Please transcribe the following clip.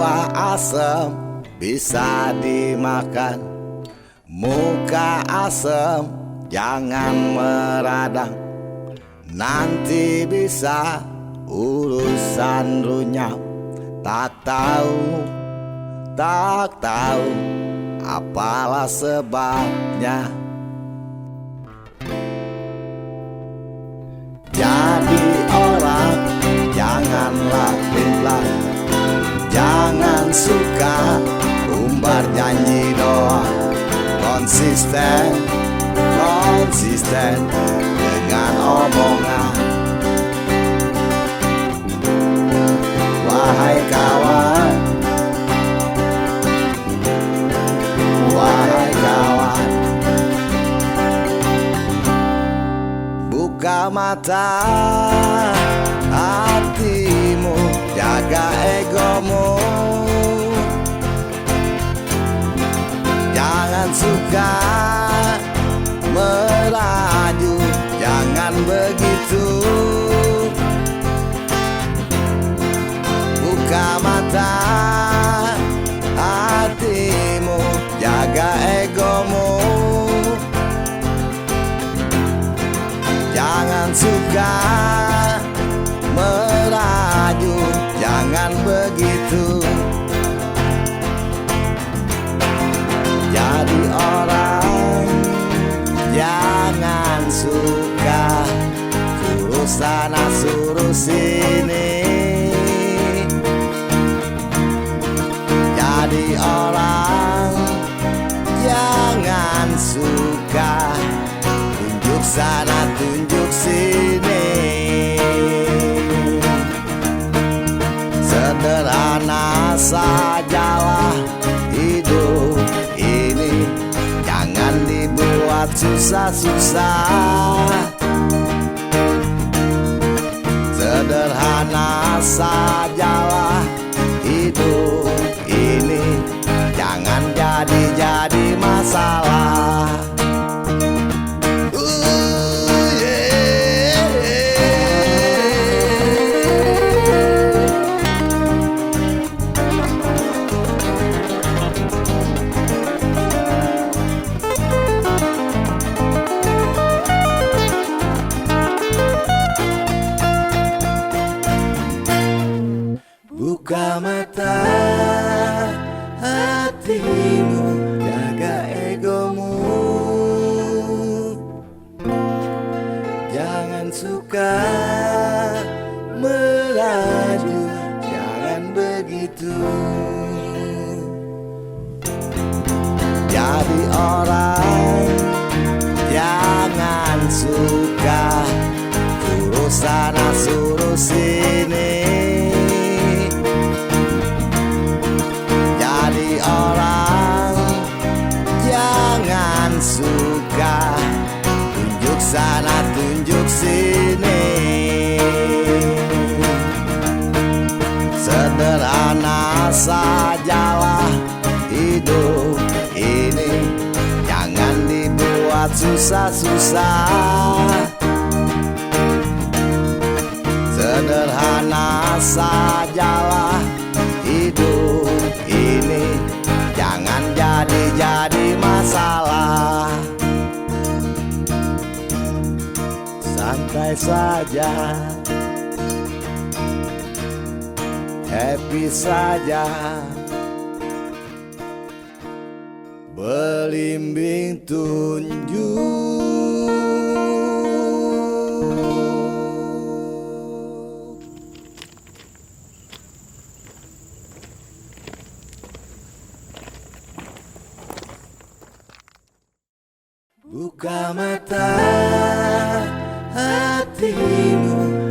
buah asem bisa dimakan, muka asem jangan meradang, nanti bisa urusan runyam. Tak tahu, apalah sebabnya. Jadi orang janganlah pelan, jangan suka umbar janji doang. Konsisten dengan omongan. Wahai kawan, buka mata hatimu, jaga egomu. Jangan suka meraju, jangan begitu. Buka mata hatimu, jaga egomu. Jangan suka meraju, jangan begitu. Jadi orang jangan suka suruh sana suruh sini. Jadi orang jangan suka tunjuk sana tunjuk sini. Sederhana sajalah hidup ini, jangan dibuat susah-susah. Sederhana sajalah hidup ini, jangan jadi masalah. Buka mata hatimu, jaga egomu. Jangan suka melaju, jangan begitu. Jadi orang jangan suka suruh sana suruh sini. Orang jangan suka tunjuk sana tunjuk sini. Sederhana sajalah hidup ini, jangan dibuat susah-susah. Sederhana sajalah hidup ini, jangan jadi masalah. Santai saja, happy saja. Belimbing tunjuk. Buka mata hatimu,